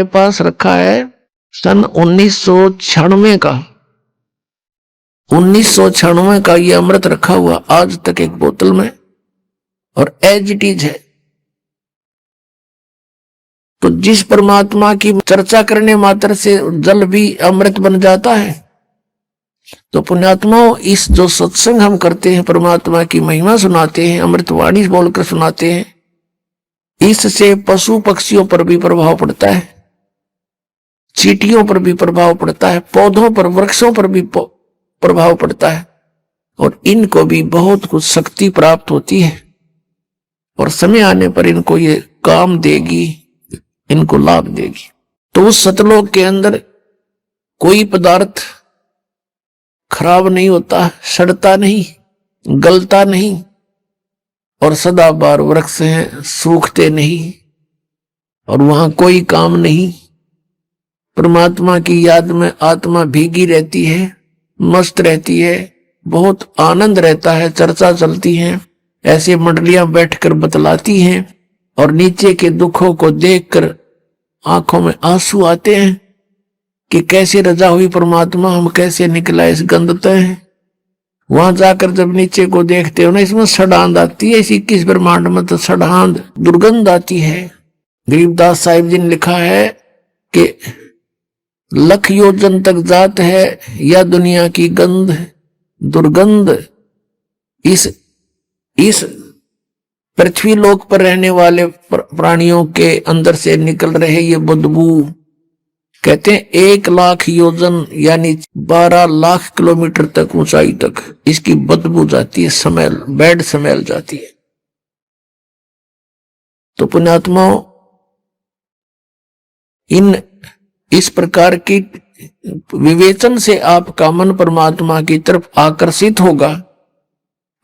मेरे पास रखा है सन 1996 का। 1996 का ये अमृत रखा हुआ आज तक एक बोतल में, और एज इट इज है। तो जिस परमात्मा की चर्चा करने मात्र से जल भी अमृत बन जाता है, तो पुण्यात्माओं इस जो सत्संग हम करते हैं, परमात्मा की महिमा सुनाते हैं, अमृतवाणी बोलकर सुनाते हैं, इससे पशु पक्षियों पर भी प्रभाव पड़ता है, चींटियों पर भी प्रभाव पड़ता है, पौधों पर, वृक्षों पर भी प्रभाव पड़ता है, और इनको भी बहुत कुछ शक्ति प्राप्त होती है, और समय आने पर इनको ये काम देगी, इनको लाभ देगी। तो उस सतलोक के अंदर कोई पदार्थ खराब नहीं होता, सड़ता नहीं, गलता नहीं, और सदाबहार वृक्ष हैं, सूखते नहीं, और वहां कोई काम नहीं। परमात्मा की याद में आत्मा भीगी रहती है, मस्त रहती है, बहुत आनंद रहता है, चर्चा चलती है, ऐसे मंडलियां बैठकर बतलाती हैं, और नीचे के दुखों को देखकर आंखों में आंसू आते हैं कि कैसे रजा हुई परमात्मा, हम कैसे निकला इस गंदते हैं। वहां जाकर जब नीचे को देखते हो ना, इसमें सड़ांध आती है, इस 21 ब्रह्मांड में तो सड़ांध दुर्गंध आती है। गरीबदास साहिब जी ने लिखा है कि लख योजन तक जात है या दुनिया की गंध, दुर्गंध इस पृथ्वी लोक पर रहने वाले प्राणियों के अंदर से निकल रहे ये बदबू, कहते हैं 1 लाख योजन यानी 12 लाख किलोमीटर तक ऊंचाई तक इसकी बदबू जाती है, स्मेल, बैड स्मेल जाती है। तो पुण्यात्माओं, इस प्रकार की विवेचन से आपका मन परमात्मा की तरफ आकर्षित होगा,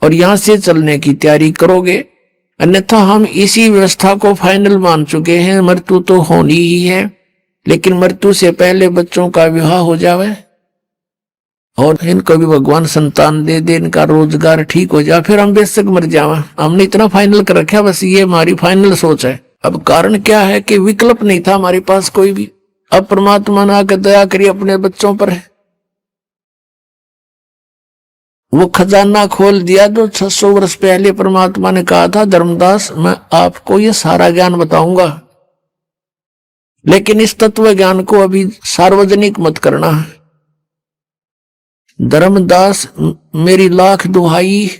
और यहां से चलने की तैयारी करोगे। अन्यथा हम इसी व्यवस्था को फाइनल मान चुके हैं, मृत्यु तो होनी ही है, लेकिन मृत्यु से पहले बच्चों का विवाह हो जावे, और इनको भी भगवान संतान दे दे, इनका रोजगार ठीक हो जाए, फिर हम बेशक मर जावा। हमने इतना फाइनल कर रखा, बस ये हमारी फाइनल सोच है। अब कारण क्या है कि विकल्प नहीं था हमारे पास कोई भी। अब परमात्मा ने आकर दया करी अपने बच्चों पर, वो खजाना खोल दिया जो 600 वर्ष पहले परमात्मा ने कहा था, धर्मदास मैं आपको ये सारा ज्ञान बताऊंगा, लेकिन इस तत्व ज्ञान को अभी सार्वजनिक मत करना है। धर्मदास मेरी लाख दुहाई,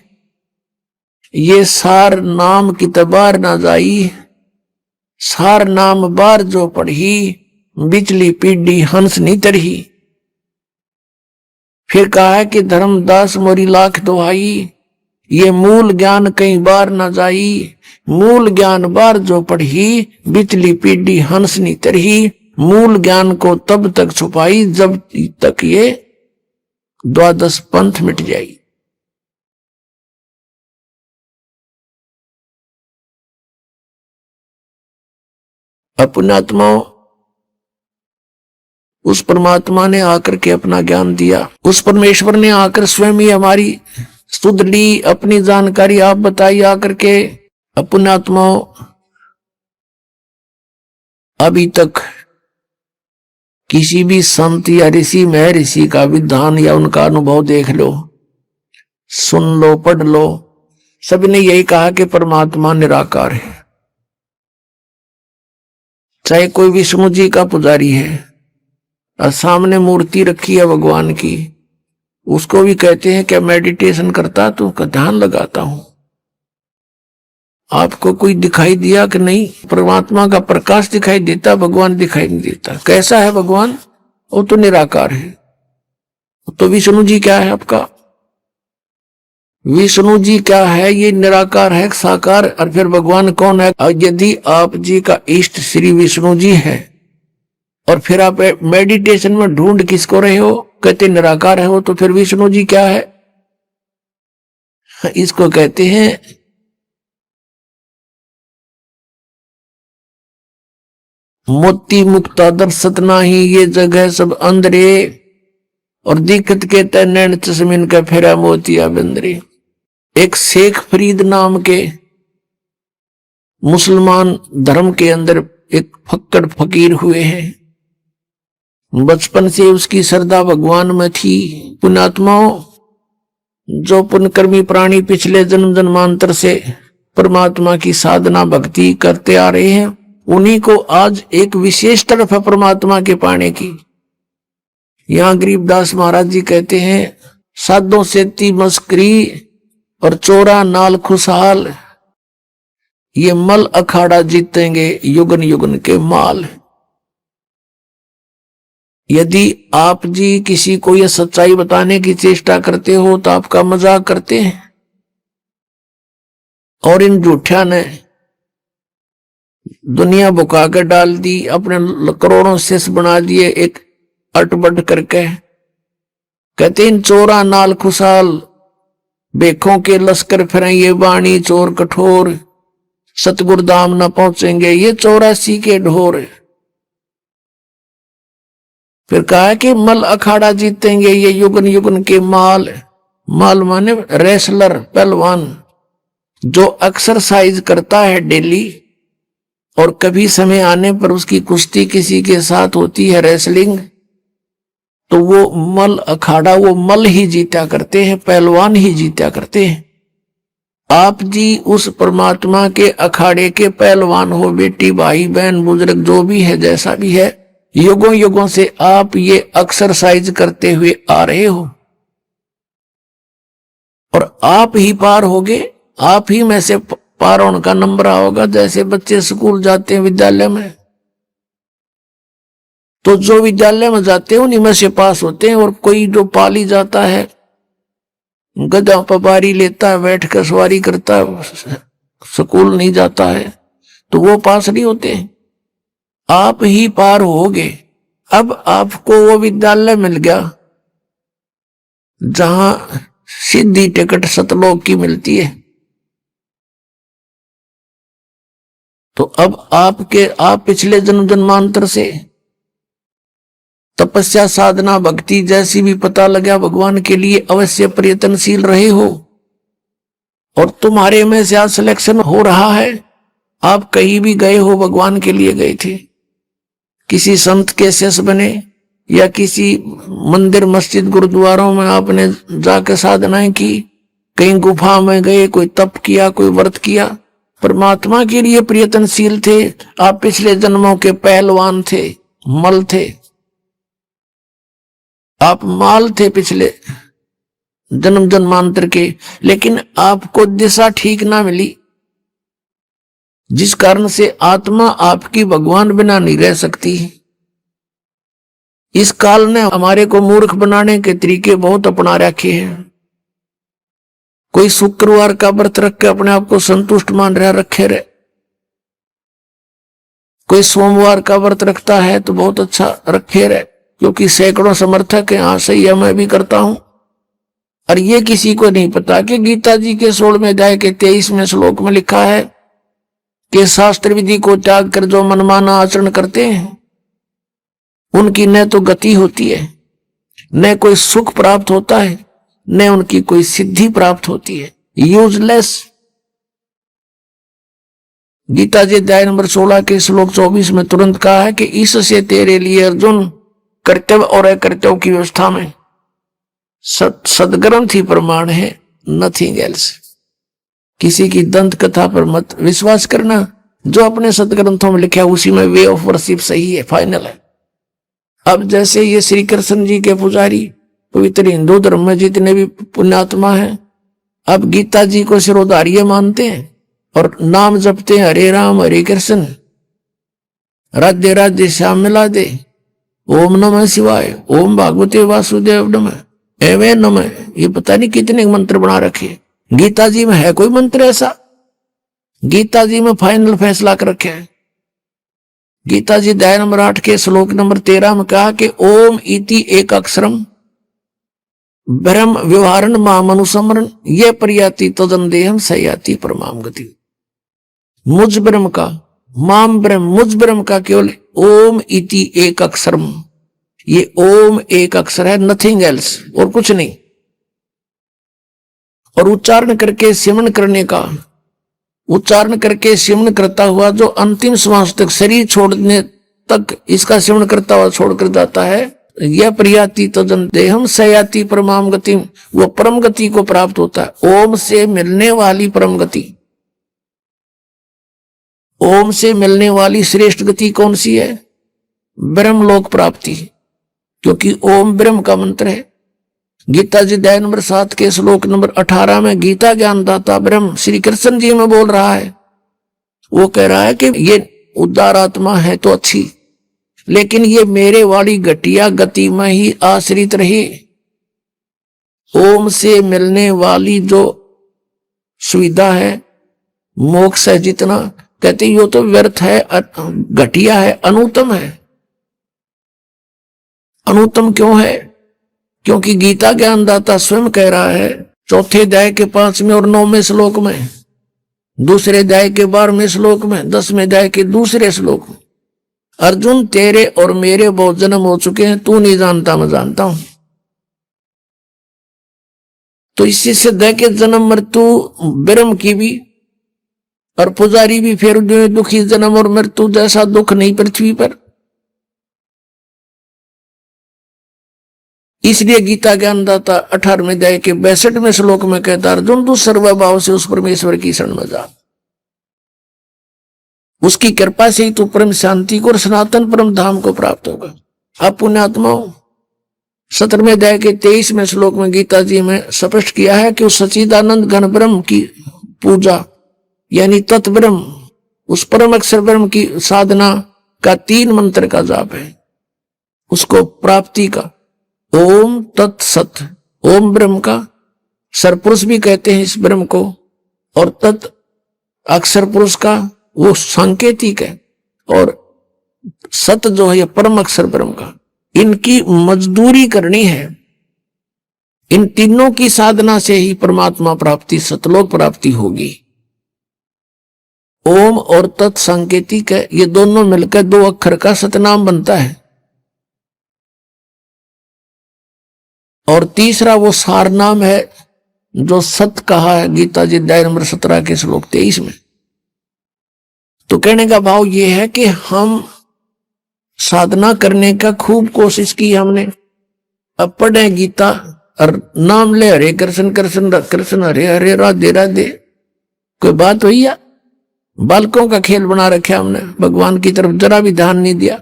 ये सार नाम की तबार ना जाई, सार नाम बार जो पढ़ी, बिचली पीढ़ी हंस नहीं तरही। फिर कहा है कि धर्मदास मोरी लाख दुहाई, ये मूल ज्ञान कई बार न जाई, मूल ज्ञान बार जो पढ़ी, बिचली पीढ़ी हंस नहीं तरही। मूल ज्ञान को तब तक छुपाई जब तक ये द्वादश पंथ मिट जाई। पुण्यात्माओं, उस परमात्मा ने आकर के अपना ज्ञान दिया, उस परमेश्वर ने आकर स्वयं ही हमारी सुध ली, अपनी जानकारी आप बताई आकर के। पुण्यात्माओं, अभी तक किसी भी संत या ऋषि महर्षि का विधान या उनका अनुभव देख लो, सुन लो, पढ़ लो, सभी ने यही कहा कि परमात्मा निराकार है। चाहे कोई विष्णु जी का पुजारी है और सामने मूर्ति रखी है भगवान की, उसको भी कहते हैं क्या मेडिटेशन करता, तो ध्यान लगाता हूं। आपको कोई दिखाई दिया कि नहीं? परमात्मा का प्रकाश दिखाई देता, भगवान दिखाई नहीं देता। कैसा है भगवान? वो तो निराकार है। तो विष्णु जी क्या है आपका? विष्णु जी क्या है? ये निराकार है, साकार। और फिर भगवान कौन है? यदि आप जी का इष्ट श्री विष्णु जी है और फिर आप मेडिटेशन में ढूंढ किसको रहे हो, कहते निराकार है वो, तो फिर विष्णु जी क्या है? इसको कहते हैं मोती मुक्ता दर्शत नाही, ये जगह सब अंधरे, और दिक्कत के तय नैन चश्मिन का फेरा मोतिया बंदरे। एक शेख फरीद नाम के मुसलमान धर्म के अंदर एक फक्कड़ फकीर हुए हैं। बचपन से उसकी श्रद्धा भगवान में थी। पुण्यात्माओं, जो पुण्यकर्मी प्राणी पिछले जन्म जन्मांतर से परमात्मा की साधना भक्ति करते आ रहे हैं, उन्हीं को आज एक विशेष तरफ है परमात्मा के पाने की। यहां गरीबदास महाराज जी कहते हैं, साधों से ती मस्करी और चोरा नाल खुशहाल, ये मल अखाड़ा जीतेंगे युगन युगन के माल। यदि आप जी किसी को यह सच्चाई बताने की चेष्टा करते हो तो आपका मजाक करते हैं, और इन झूठा ने दुनिया बुका कर डाल दी, अपने करोड़ों शिष्य बना दिए एक अटबट करके। कहते इन चोरा नाल खुशहाल, बेखों के लश्कर फिरें ये बाणी चोर कठोर, सतगुरु धाम न पहुंचेंगे ये 84 के ढोर। फिर कहा कि मल अखाड़ा जीतेंगे ये युगन युगन के माल। माल माने रेसलर, पहलवान, जो एक्सरसाइज करता है डेली, और कभी समय आने पर उसकी कुश्ती किसी के साथ होती है, रेसलिंग, तो वो मल अखाड़ा, वो मल ही जीता करते हैं, पहलवान ही जीता करते हैं। आप जी उस परमात्मा के अखाड़े के पहलवान हो, बेटी भाई बहन बुजुर्ग जो भी है, जैसा भी है, युगों युगों से आप ये एक्सरसाइज करते हुए आ रहे हो, और आप ही पार होगे, आप ही में से पार होने का नंबर होगा। जैसे बच्चे स्कूल जाते हैं, विद्यालय में, तो जो विद्यालय में जाते हैं उन्हीं में से पास होते हैं, और कोई जो पाली जाता है, गधा पर बारी लेता है, बैठ कर सवारी करता है, स्कूल नहीं जाता है, तो वो पास नहीं होते। आप ही पार होगे। अब आपको वो विद्यालय मिल गया जहां सीधी टिकट सतलोक की मिलती है, तो अब आप पिछले जन्म जन्मांतर से तपस्या साधना भक्ति जैसी भी पता लगा भगवान के लिए अवश्य प्रयत्नशील रहे हो, और तुम्हारे में से आज सिलेक्शन हो रहा है। आप कहीं भी गए हो, भगवान के लिए गए थे, किसी संत के शिष्य बने, या किसी मंदिर मस्जिद गुरुद्वारों में आपने जाकर साधनाएं की, कहीं गुफा में गए, कोई तप किया, कोई व्रत किया, परमात्मा के लिए प्रयत्नशील थे। आप पिछले जन्मों के पहलवान थे, मल थे, आप माल थे पिछले जन्म जन्मांतर के, लेकिन आपको दिशा ठीक ना मिली, जिस कारण से आत्मा आपकी भगवान बिना नहीं रह सकती। इस काल ने हमारे को मूर्ख बनाने के तरीके बहुत अपना रखे हैं। कोई शुक्रवार का व्रत रख के अपने आप को संतुष्ट मान रहा, रखे रहे। कोई सोमवार का व्रत रखता है तो बहुत अच्छा, रखे रहे, क्योंकि सैकड़ों समर्थक है, हाँ सही है, मैं भी करता हूं। और ये किसी को नहीं पता कि गीता जी के 16वें अध्याय के 23वें श्लोक में लिखा है कि शास्त्र विधि को त्याग कर जो मनमाना आचरण करते हैं, उनकी न तो गति होती है, न कोई सुख प्राप्त होता है, न उनकी कोई सिद्धि प्राप्त होती है, यूजलेस। गीता जी अध्याय नंबर 16 के श्लोक 24 में तुरंत कहा है कि इससे तेरे लिए अर्जुन कर्तव्य और अकर्तव्य की व्यवस्था में सदग्रंथ ही प्रमाण है, नथिंग एल्स। किसी की दंत कथा पर मत विश्वास करना, जो अपने सदग्रंथों में लिखा है उसी में वे ऑफ वर्शिप सही है, फाइनल है। अब जैसे ये श्री कृष्ण जी के पुजारी पवित्र हिंदू धर्म में जितने भी पुण्यात्मा हैं, अब गीता जी को सिरोधार्य मानते हैं और नाम जपते हैं, हरे राम हरे कृष्ण, राधे राधे श्याम मिला दे, ओम नमः शिवाय, ओम भागवते वासुदेव नमः, एवं नमः। ये पता नहीं कितने मंत्र बना रखे। गीता जी में है कोई मंत्र ऐसा? गीता जी में फाइनल फैसला कर रखे है। गीता जी अध्याय नंबर 8 के श्लोक नंबर 13 में कहा कि ओम इति एक अक्षरम ब्रह्म व्यवहारण माम अनुसमरण ये प्रयाति तदन देहम सयाति परमाम गति। मुझ ब्रह्म का, माम ब्रह्म, मुझ ब्रह्म का केवल ओम इति एक अक्षरम, ये ओम एक अक्षर है, नथिंग एल्स, और कुछ नहीं। और उच्चारण करके सिमरन करने का उच्चारण करके सेवन करता हुआ जो अंतिम श्वास तक, शरीर छोड़ने तक इसका सेवन करता हुआ छोड़कर जाता है, यह प्रियाति तजन देहम सयाति परमाम गति, वो परम गति को प्राप्त होता है। ओम से मिलने वाली परम गति, ओम से मिलने वाली श्रेष्ठ गति कौन सी है? ब्रह्मलोक प्राप्ति, क्योंकि ओम ब्रह्म का मंत्र है। गीता जी अध्याय नंबर 7 के श्लोक नंबर 18 में गीता ज्ञानदाता ब्रह्म श्री कृष्ण जी में बोल रहा है। वो कह रहा है कि ये उदार आत्मा है तो अच्छी, लेकिन ये मेरे वाली घटिया गति में ही आश्रित रहे। ओम से मिलने वाली जो सुविधा है, मोक्ष है, जितना कहते यो तो व्यर्थ है, घटिया है, अनुत्तम है। अनुत्तम क्यों है? क्योंकि गीता ज्ञानदाता स्वयं कह रहा है चौथे अध्याय के 5वें और 9वें श्लोक में, दूसरे अध्याय के 12वें श्लोक में, 10वें अध्याय के दूसरे श्लोक में, अर्जुन तेरे और मेरे बहुत जन्म हो चुके हैं, तू नहीं जानता मैं जानता हूं। तो इससे सिद्ध है कि जन्म मृत्यु ब्रह्म की भी और पुजारी भी फिर दुखी, जन्म और मृत्यु जैसा दुख नहीं पृथ्वी पर। इसलिए गीता ज्ञानदाता 18वें अध्याय के 62वें श्लोक में कहता अर्जुन तू सर्वभाव से उस परमेश्वर की शरण में जा, उसकी कृपा से ही तू परम शांति को और सनातन परम धाम को प्राप्त होगा। अब पुण्यात्माओं 17वें अध्याय के 23वें श्लोक में गीता जी में स्पष्ट किया है कि उस सच्चिदानंद घन ब्रह्म की पूजा यानी तत्ब्रह्म, उस परम अक्षर ब्रह्म की साधना का 3 मंत्र का जाप है, उसको प्राप्ति का। ओम तत्सत, ओम ब्रह्म का सरपुरुष भी कहते हैं इस ब्रह्म को, और तत् अक्षर पुरुष का वो सांकेतिक है, और सत जो है परम अक्षर ब्रह्म का। इनकी मजदूरी करनी है। इन तीनों की साधना से ही परमात्मा प्राप्ति, सतलोक प्राप्ति होगी। ओम और तत् सांकेतिक है, ये दोनों मिलकर 2 अक्षर का सतनाम बनता है। और तीसरा वो सार नाम है जो सत कहा है गीता जी अध्याय नंबर 17 के श्लोक 23 में। तो कहने का भाव ये है कि हम साधना करने का खूब कोशिश की हमने, अब पढ़े गीता और नाम ले हरे कृष्ण कृष्ण कृष्ण हरे हरे राधे राधे, कोई बात हुई? या बालकों का खेल बना रखा हमने, भगवान की तरफ जरा भी ध्यान नहीं दिया।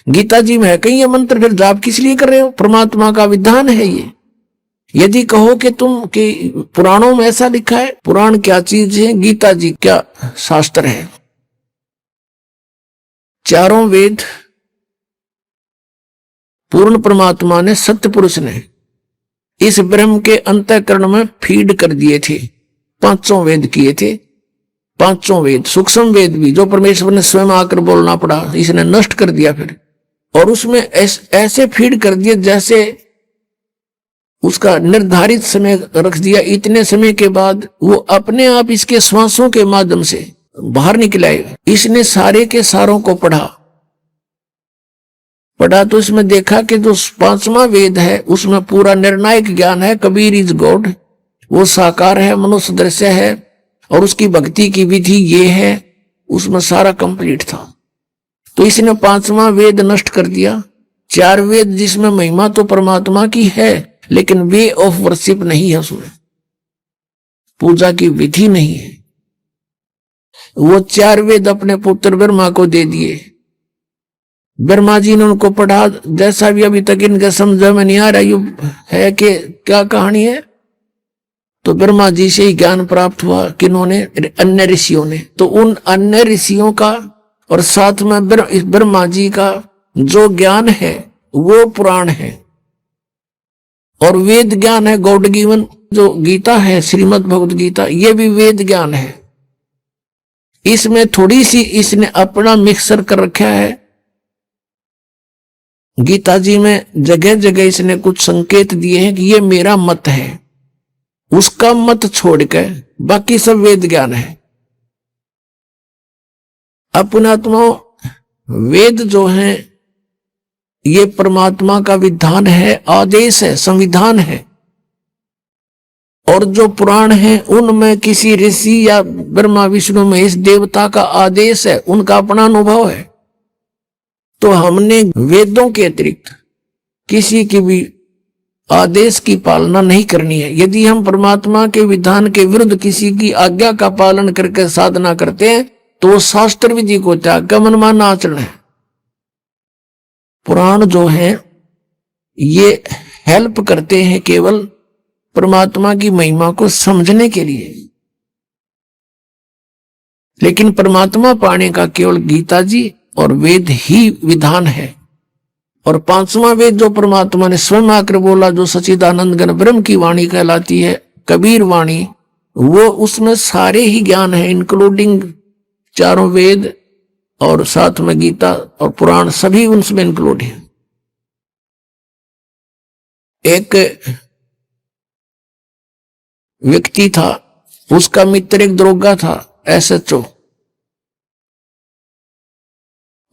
गीता जी में है कहीं ये मंत्र, फिर जाप किस लिए कर रहे हो? परमात्मा का विधान है ये। यदि कहो कि तुम कि पुराणों में ऐसा लिखा है, पुराण क्या चीज है, गीता जी क्या शास्त्र है। चारों वेद पूर्ण परमात्मा ने, सत्य पुरुष ने इस ब्रह्म के अंतःकरण में फीड कर दिए थे। 5 वेद किए थे, 5 वेद, सूक्ष्म वेद भी जो परमेश्वर ने स्वयं आकर बोलना पड़ा, इसने नष्ट कर दिया फिर। और उसमें ऐसे फीड कर दिए जैसे उसका निर्धारित समय रख दिया, इतने समय के बाद वो अपने आप इसके श्वासों के माध्यम से बाहर निकलाए। इसने सारे के सारों को पढ़ा तो इसमें देखा कि जो 5वां वेद है उसमें पूरा निर्णायक ज्ञान है। कबीर इज गॉड, वो साकार है, मनुष्य दृश्य है, और उसकी भक्ति की विधि ये है, उसमें सारा कंप्लीट था। तो इसने 5वां वेद नष्ट कर दिया। 4 वेद जिसमें महिमा तो परमात्मा की है, लेकिन वे ऑफ वर्शिप नहीं है, उसमें पूजा की विधि नहीं है। वो 4 वेद अपने पुत्र ब्रह्मा को दे दिए। ब्रह्मा जी ने उनको पढ़ा, जैसा भी अभी तक इनके समझ में नहीं आ रहा ये है कि क्या कहानी है। तो ब्रह्मा जी से ही ज्ञान प्राप्त हुआ, किन्होंने? अन्य ऋषियों ने। तो उन अन्य ऋषियों का और साथ में ब्रह्मा जी का जो ज्ञान है वो पुराण है, और वेद ज्ञान है गॉड गिवन। जो गीता है, श्रीमद् भगवद गीता, ये भी वेद ज्ञान है। इसमें थोड़ी सी इसने अपना मिक्सर कर रखा है। गीता जी में जगह जगह इसने कुछ संकेत दिए हैं कि ये मेरा मत है, उसका मत छोड़कर बाकी सब वेद ज्ञान है। अपनात्माओं, वेद जो है ये परमात्मा का विधान है, आदेश है, संविधान है। और जो पुराण हैं उनमें किसी ऋषि या ब्रह्मा विष्णु महेश देवता का आदेश है, उनका अपना अनुभव है। तो हमने वेदों के अतिरिक्त किसी की भी आदेश की पालना नहीं करनी है। यदि हम परमात्मा के विधान के विरुद्ध किसी की आज्ञा का पालन करके साधना करते हैं तो वो शास्त्र विधि को त्याग कर मनमाना आचरण है। पुराण जो है ये हेल्प करते हैं केवल परमात्मा की महिमा को समझने के लिए, लेकिन परमात्मा पाने का केवल गीता जी और वेद ही विधान है। और पांचवा वेद जो परमात्मा ने स्वयं आकर बोला, जो सच्चिदानंद घन ब्रह्म की वाणी कहलाती है, कबीर वाणी, वो उसमें सारे ही ज्ञान है, इंक्लूडिंग चारों वेद और साथ में गीता और पुराण, सभी उनमें इंक्लूड है। एक व्यक्ति था, उसका मित्र एक दरोगा था, SHO।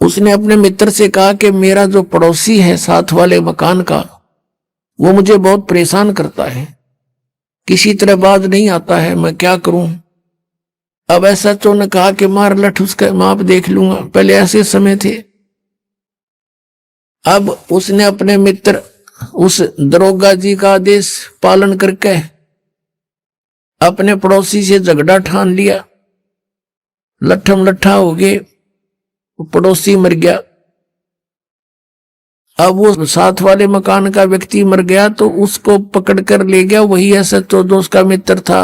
उसने अपने मित्र से कहा कि मेरा जो पड़ोसी है साथ वाले मकान का, वो मुझे बहुत परेशान करता है, किसी तरह बाज नहीं आता है, मैं क्या करूं। अब SHO ने कहा कि मार लठ उसका माप देख लूंगा, पहले ऐसे समय थे। अब उसने अपने मित्र उस दरोगा जी का आदेश पालन करके अपने पड़ोसी से झगड़ा ठान लिया, लट्ठम लट्ठा हो गए, पड़ोसी मर गया। अब वो साथ वाले मकान का व्यक्ति मर गया तो उसको पकड़ कर ले गया वही SHO जो उसका मित्र था,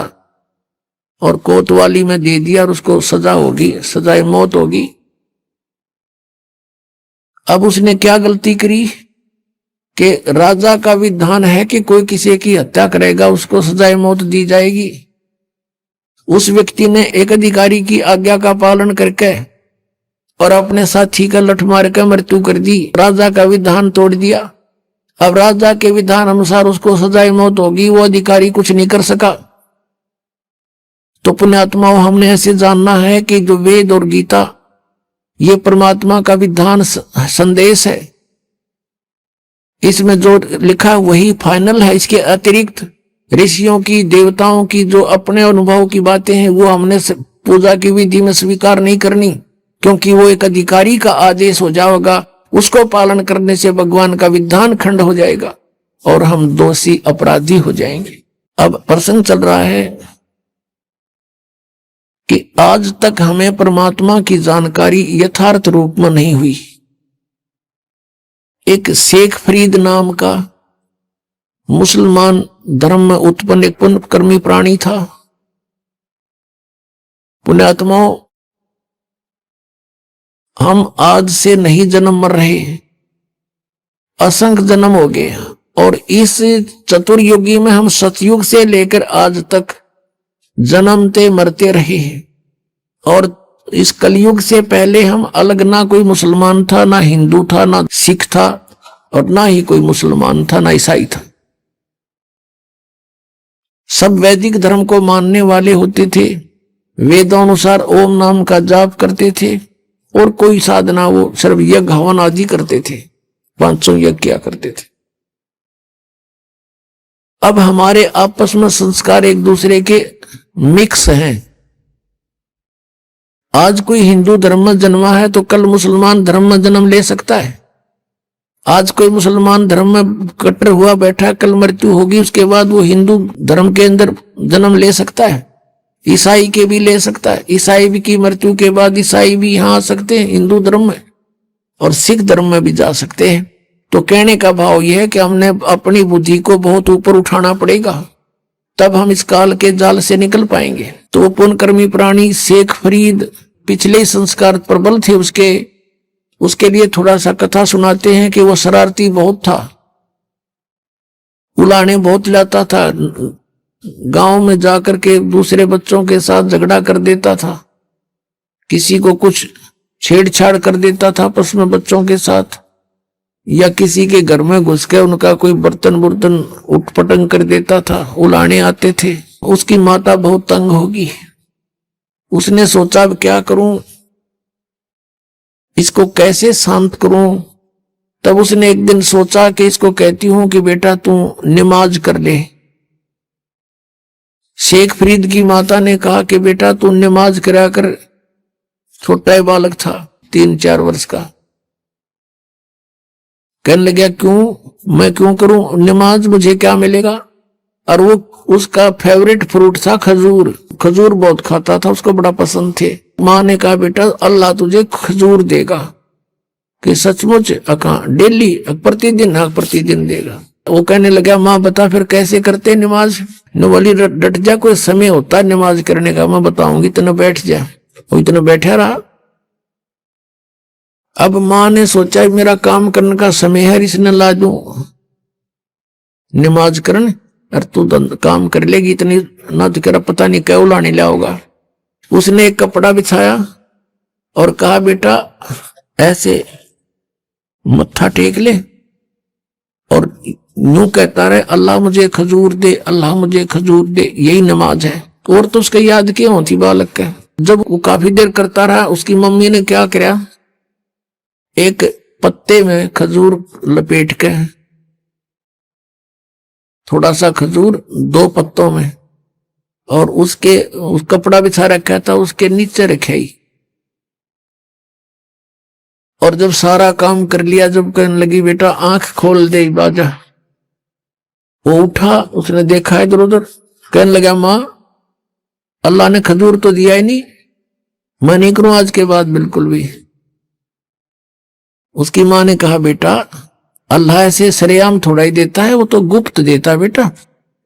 और कोतवाली में दे दिया और उसको सजा होगी, सजाए मौत होगी। अब उसने क्या गलती करी कि राजा का विधान है कि कोई किसी की हत्या करेगा उसको सजाए मौत दी जाएगी। उस व्यक्ति ने एक अधिकारी की आज्ञा का पालन करके और अपने साथी का लठ मार कर मृत्यु कर दी, राजा का विधान तोड़ दिया। अब राजा के विधान अनुसार उसको सजाए मौत होगी, वो अधिकारी कुछ नहीं कर सका। तो पुण्यात्माओं, हमने ऐसे जानना है कि जो वेद और गीता ये परमात्मा का विधान संदेश है, इसमें जो लिखा वही फाइनल है। इसके अतिरिक्त ऋषियों की, देवताओं की जो अपने अनुभव की बातें हैं वो हमने पूजा की विधि में स्वीकार नहीं करनी, क्योंकि वो एक अधिकारी का आदेश हो जाएगा, उसको पालन करने से भगवान का विधान खंड हो जाएगा और हम दोषी अपराधी हो जाएंगे। अब प्रसंग चल रहा है कि आज तक हमें परमात्मा की जानकारी यथार्थ रूप में नहीं हुई। एक शेख फरीद नाम का मुसलमान धर्म में उत्पन्न एक पुण्यकर्मी प्राणी था। पुण्यात्माओं, हम आज से नहीं जन्म मर रहे हैं, असंख्य जन्म हो गए, और इस चतुर्युगी में हम सतयुग से लेकर आज तक जन्मते मरते रहे हैं। और इस कलयुग से पहले हम अलग, ना कोई मुसलमान था, ना हिंदू था, ना सिख था, और ना ही कोई मुसलमान था, ना ईसाई था। सब वैदिक धर्म को मानने वाले होते थे, वेदानुसार ओम नाम का जाप करते थे, और कोई साधना वो सिर्फ यज्ञ हवन आदि करते थे, 500 यज्ञ किया करते थे। अब हमारे आपस में संस्कार एक दूसरे के मिक्स हैं। आज कोई हिंदू धर्म में जन्मा है तो कल मुसलमान धर्म में जन्म ले सकता है। आज कोई मुसलमान धर्म में कट्टर हुआ बैठा, कल मृत्यु होगी, उसके बाद वो हिंदू धर्म के अंदर जन्म ले सकता है, ईसाई के भी ले सकता है। ईसाई भी की मृत्यु के बाद ईसाई भी यहाँ आ सकते हैं हिंदू धर्म में, और सिख धर्म में भी जा सकते हैं। तो कहने का भाव यह है कि हमने अपनी बुद्धि को बहुत ऊपर उठाना पड़ेगा, तब हम इस काल के जाल से निकल पाएंगे। तो पुण्यकर्मी प्राणी शेख फरीद पिछले संस्कार प्रबल थे उसके लिए थोड़ा सा कथा सुनाते हैं कि वो शरारती बहुत था, उलाने बहुत लाता था, गांव में जाकर के दूसरे बच्चों के साथ झगड़ा कर देता था, किसी को कुछ छेड़छाड़ कर देता था आपस में बच्चों के साथ, या किसी के घर में घुस के उनका कोई बर्तन उटपटंग कर देता था, उलाने आते थे। उसकी माता बहुत तंग होगी, उसने सोचा अब क्या करूं, इसको कैसे शांत करूं। तब उसने एक दिन सोचा कि इसको कहती हूं कि बेटा तू नमाज कर ले, शेख फरीद की माता ने कहा कि बेटा तू नमाज करा कर। छोटा ही बालक था, 3-4 वर्ष का। कहने लगा क्यों, मैं क्यों करूं नमाज, मुझे क्या मिलेगा। और वो उसका फेवरेट फ्रूट था खजूर। खजूर बहुत खाता था, उसको बड़ा पसंद थे। माँ ने कहा बेटा अल्लाह तुझे खजूर देगा। कि सचमुच? डेली, प्रतिदिन देगा। वो कहने लगा माँ बता फिर कैसे करते नमाज। न बोली डट जा, कोई समय होता है नमाज करने का, मैं बताऊंगी, इतना बैठ जा। वो इतना बैठा रहा। अब माँ ने सोचा मेरा काम करने का समय है, इसने ला दूं नमाज करने, और तू काम कर लेगी इतनी ना, तो कह पता नहीं क्या उलाने लाओगा। उसने एक कपड़ा बिछाया और कहा बेटा ऐसे मत्था टेक ले और यूं कहता रहे अल्लाह मुझे खजूर दे, अल्लाह मुझे खजूर दे। यही नमाज है। और तो उसका याद क्यों होती बालक का। जब वो काफी देर करता रहा, उसकी मम्मी ने क्या किया, एक पत्ते में खजूर लपेट के, थोड़ा सा खजूर 2 पत्तों में, और उस कपड़ा बिछा रखा था उसके नीचे रखे। और जब सारा काम कर लिया, जब कहने लगी बेटा आंख खोल दे बाजा, वो उठा, उसने देखा इधर उधर, कहने लगा माँ अल्लाह ने खजूर तो दिया ही नहीं, मैं नहीं करूं आज के बाद बिल्कुल भी। उसकी माँ ने कहा बेटा अल्लाह ऐसे सरेआम थोड़ा ही देता है, वो तो गुप्त देता है बेटा,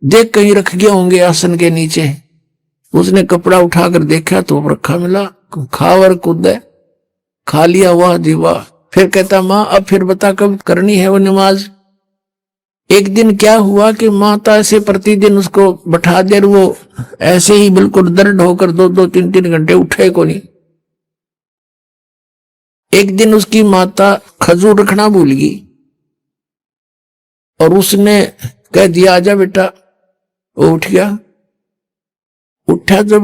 देख कहीं रख गए होंगे आसन के नीचे। उसने कपड़ा उठाकर देखा तो रखा मिला। खावर कूद खा लिया, वाह दीवा। फिर कहता माँ अब फिर बता कब करनी है वो नमाज। एक दिन क्या हुआ कि माता ऐसे प्रतिदिन उसको बैठा दे, वो ऐसे ही बिल्कुल दर्द होकर 2-2, 3-3 घंटे उठे को नहीं। एक दिन उसकी माता खजूर रखना भूल गई और उसने कह दिया आजा बेटा। वो उठ गया। उठा, जब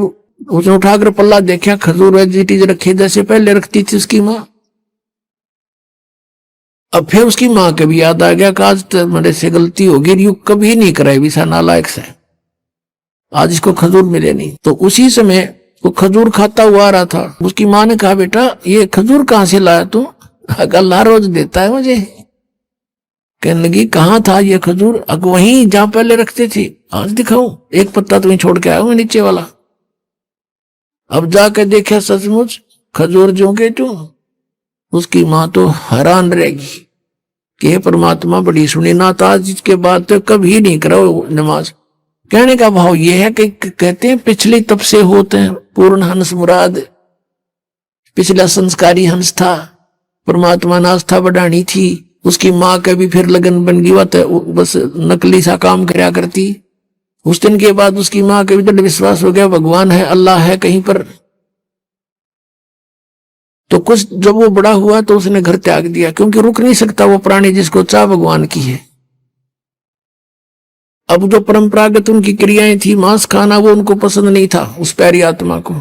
उसने उठाकर पल्ला देखा, खजूर वेजिटीज रखी जैसे पहले रखती थी उसकी माँ। अब फिर उसकी माँ के भी याद आ गया कि आज तो मेरे से गलती होगी, यू कभी नहीं कराई विसा नालायक से, आज इसको खजूर मिले नहीं। तो उसी समय वो खजूर खाता हुआ आ रहा था। उसकी माँ ने कहा बेटा ये खजूर कहां से लाया तू, अल्लाह रोज देता है मुझे। कहने लगी कहाँ था ये खजूर, वहीं जहां पहले रखते थे, आज दिखाऊं, एक पत्ता तुम्हें छोड़ के आया हूं नीचे वाला। अब जाकर देखा सचमुच खजूर जो के तू। उसकी माँ तो हैरान रहेगी कि परमात्मा बड़ी सुनी ना, था जिसके बाद तो कभी नहीं करो नमाज। कहने का भाव ये है कि कहते हैं पिछले तब से होते हैं पूर्ण हंस मुराद। पिछला संस्कारी हंस था, परमात्मा ने आस्था बढ़ानी थी। उसकी माँ का भी फिर लगन बन गई, बस नकली सा काम करया करती। उस दिन के बाद उसकी माँ का भी दृढ़ विश्वास हो गया भगवान है, अल्लाह है कहीं पर। तो कुछ जब वो बड़ा हुआ तो उसने घर त्याग दिया, क्योंकि रुक नहीं सकता वो प्राणी जिसको चाह भगवान की है। अब जो परंपरागत उनकी क्रियाएं थी, मांस खाना, वो उनको पसंद नहीं था उस प्यारी आत्मा को।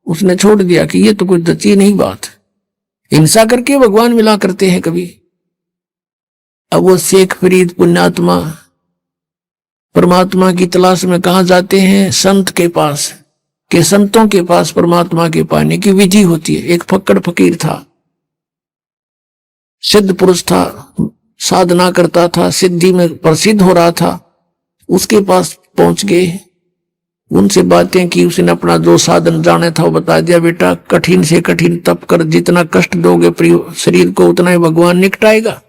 उसने छोड़ दिया कि ये तो कुछ जची नहीं बात, हिंसा करके भगवान मिला करते हैं कभी। अब वो शेख फरीद पुण्यात्मा परमात्मा की तलाश में कहा जाते हैं, संत के पास, के संतों के पास परमात्मा के पाने की विधि होती है। एक फक्कड़ फकीर था, सिद्ध पुरुष था, साधना करता था, सिद्धि में प्रसिद्ध हो रहा था। उसके पास पहुंच गए, उनसे बातें की। उसने अपना जो साधन जाने था वो बता दिया, बेटा कठिन से कठिन तप कर, जितना कष्ट दोगे शरीर को उतना ही भगवान निकटाएगा।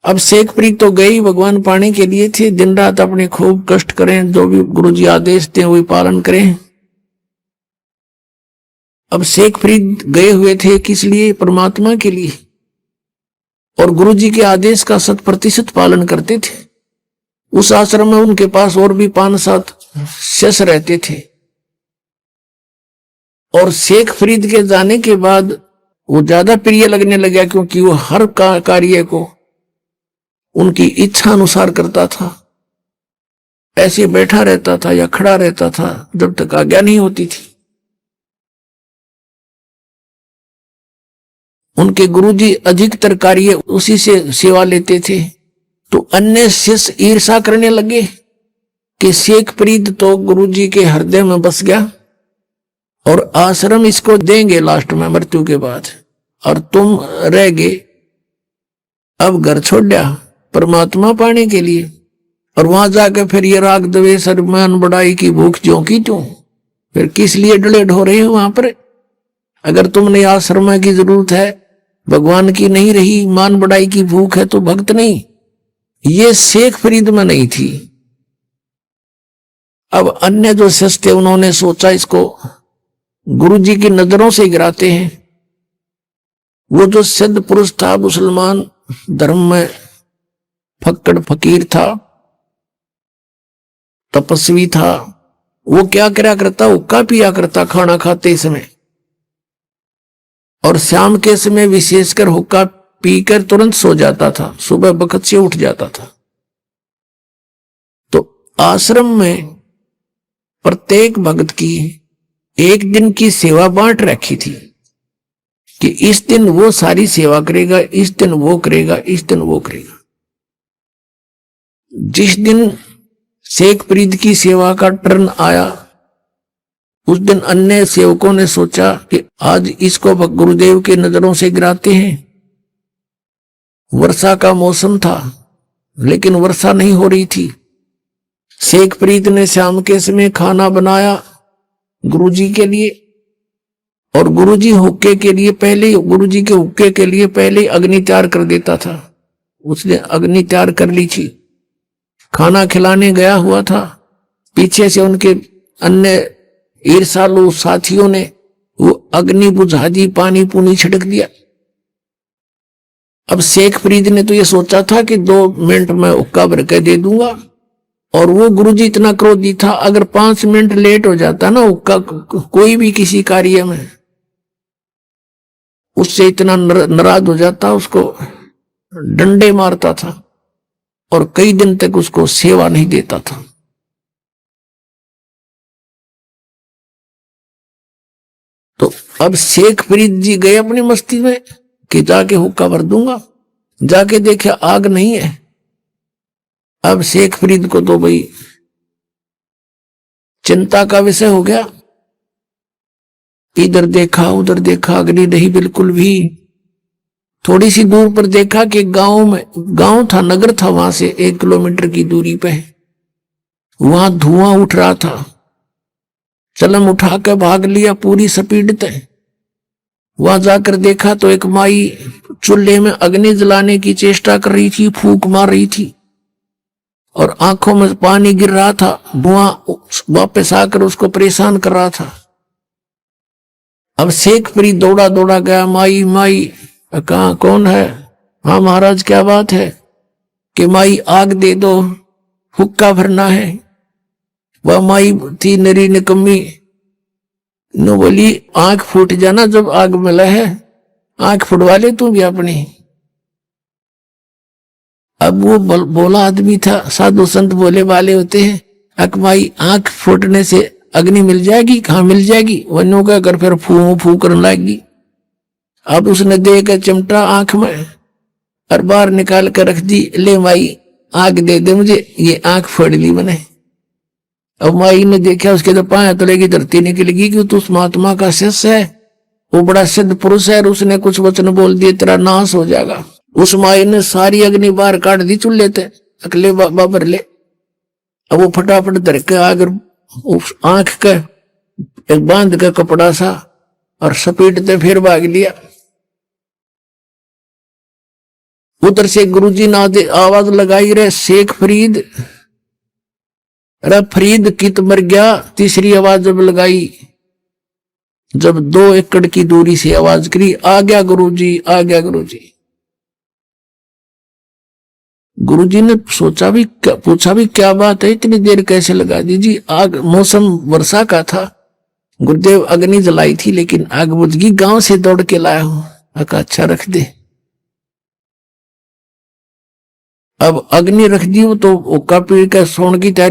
अब शेख फरीद तो गई भगवान पाने के लिए थे, दिन रात अपने खूब कष्ट करें, जो भी गुरुजी आदेश दें वही पालन करें। अब शेख फरीद गए हुए थे किस लिए, परमात्मा के लिए, और गुरुजी के आदेश का 100% पालन करते थे। उस आश्रम में उनके पास और भी 5-7 शिष्य रहते थे। और शेख फरीद के जाने के बाद वो ज्यादा प्रिय लगने लगा, क्योंकि वो हर कार्य को उनकी इच्छा अनुसार करता था। ऐसे बैठा रहता था या खड़ा रहता था जब तक आज्ञा नहीं होती थी। उनके गुरुजी अधिकतर कार्य उसी से सेवा लेते थे। तो अन्य शिष्य ईर्षा करने लगे, कि शेख फरीद तो गुरुजी के हृदय में बस गया और आश्रम इसको देंगे लास्ट में मृत्यु के बाद, और तुम रह गए अब घर छोड़ दिया परमात्मा पाने के लिए। और वहां जाकर फिर ये राग द्वेष अभिमान बढ़ाई की भूख ज्यों की त्यों, फिर किस लिए डले ढो रहे हो वहां पर? अगर तुमने आश्रम की जरूरत है, भगवान की नहीं रही, मान बढ़ाई की भूख है, तो भक्त नहीं। ये शेख फरीद में नहीं थी। अब अन्य जो शिष्य थे उन्होंने सोचा इसको गुरुजी की नजरों से गिराते हैं। वो जो सिद्ध पुरुष था, मुसलमान धर्म में फक्कड़ फकीर था, तपस्वी था, वो क्या करा करता, हुक्का पिया करता खाना खाते समय, और शाम के समय विशेषकर हुक्का पीकर तुरंत सो जाता था, सुबह बखत से उठ जाता था। तो आश्रम में प्रत्येक भक्त की एक दिन की सेवा बांट रखी थी कि इस दिन वो सारी सेवा करेगा, इस दिन वो करेगा, इस दिन वो करेगा। जिस दिन शेख फरीद की सेवा का टर्न आया, उस दिन अन्य सेवकों ने सोचा कि आज इसको गुरुदेव के नजरों से गिराते हैं। वर्षा का मौसम था लेकिन वर्षा नहीं हो रही थी। शेख फरीद ने शाम के समय खाना बनाया गुरुजी के लिए, और गुरुजी हुक्के के लिए पहले, गुरुजी के हुक्के के लिए पहले अग्नि तैयार कर देता था। उसने अग्नि तैयार कर ली थी, खाना खिलाने गया हुआ था। पीछे से उनके अन्य ईर्षालु साथियों ने वो अग्नि बुझा दी, पानी पूनी छिड़क दिया। अब शेख फरीद ने तो ये सोचा था कि 2 मिनट में हुक्का भर के दे दूंगा, और वो गुरुजी इतना क्रोधी था, अगर 5 मिनट लेट हो जाता ना हुक्का कोई भी किसी कार्य में, उससे इतना नाराज हो जाता, उसको डंडे मारता था और कई दिन तक उसको सेवा नहीं देता था। तो अब शेख फरीद जी गए अपनी मस्ती में कि जाके हुक्का भर दूंगा, जाके देखे आग नहीं है। अब शेख फरीद को तो भाई चिंता का विषय हो गया, इधर देखा उधर देखा, अग्नि नहीं बिल्कुल भी। थोड़ी सी दूर पर देखा कि गांव था, नगर था, वहां से 1 किलोमीटर की दूरी पे वहां धुआं उठ रहा था। चलम उठाकर भाग लिया पूरी स्पीड तक। वहां जाकर देखा तो एक माई चूल्हे में अग्नि जलाने की चेष्टा कर रही थी, फूंक मार रही थी और आंखों में पानी गिर रहा था। धुआं वापस आकर उसको परेशान कर रहा था। अब शेख फरीद दौड़ा दौड़ा गया, माई माई कहाँ, कौन है? हाँ महाराज क्या बात है? कि माई आग दे दो, हुक्का भरना है। वह माई थी नरी निकम्मी, नो बोली आंख फूट जाना जब आग मिला है, आंख फुटवा ले तू भी अपनी। अब वो बोला आदमी था, साधु संत बोले वाले होते हैं, अकमाई आंख फूटने से अग्नि मिल जाएगी? कहाँ मिल जाएगी? वन्यों का कर फिर फू फू करने लगेगी। अब उसने दे के चिमटा आंख में और बाहर निकाल कर रख दी, ले माई आग दे दे मुझे, ये आंख फोड़ ली मैंने। अब माई ने देखा, उसके तो पाया तलेगी धरती निकलेगी कि तू उस महात्मा का शिष्य है, वो बड़ा सिद्ध पुरुष है, और उसने कुछ वचन बोल दिए तेरा नाश हो जाएगा। उस माई ने सारी अग्नि बाहर काट दी चूल्हे थे, अकले बाबर ले। अब वो फटाफट धर के आग उस आंख का एक बांध का कपड़ा सा और सपेटते फिर भाग लिया। उधर से गुरुजी ने आवाज लगाई, रे शेख फरीद, अरे फरीद कित मर गया। तीसरी आवाज जब लगाई, जब 2 एकड़ की दूरी से आवाज करी, आ गया गुरुजी, आ गया गुरुजी। गुरुजी ने सोचा भी, पूछा भी क्या बात है, इतनी देर कैसे लगा दी? जी आग, मौसम वर्षा का था, गुरुदेव अग्नि जलाई थी लेकिन आग बुझ गई, गांव से दौड़ के लाया हूं। अच्छा रख दे। अब अग्नि रख दी, वो तो हुक्का पी के सोने की तैयारी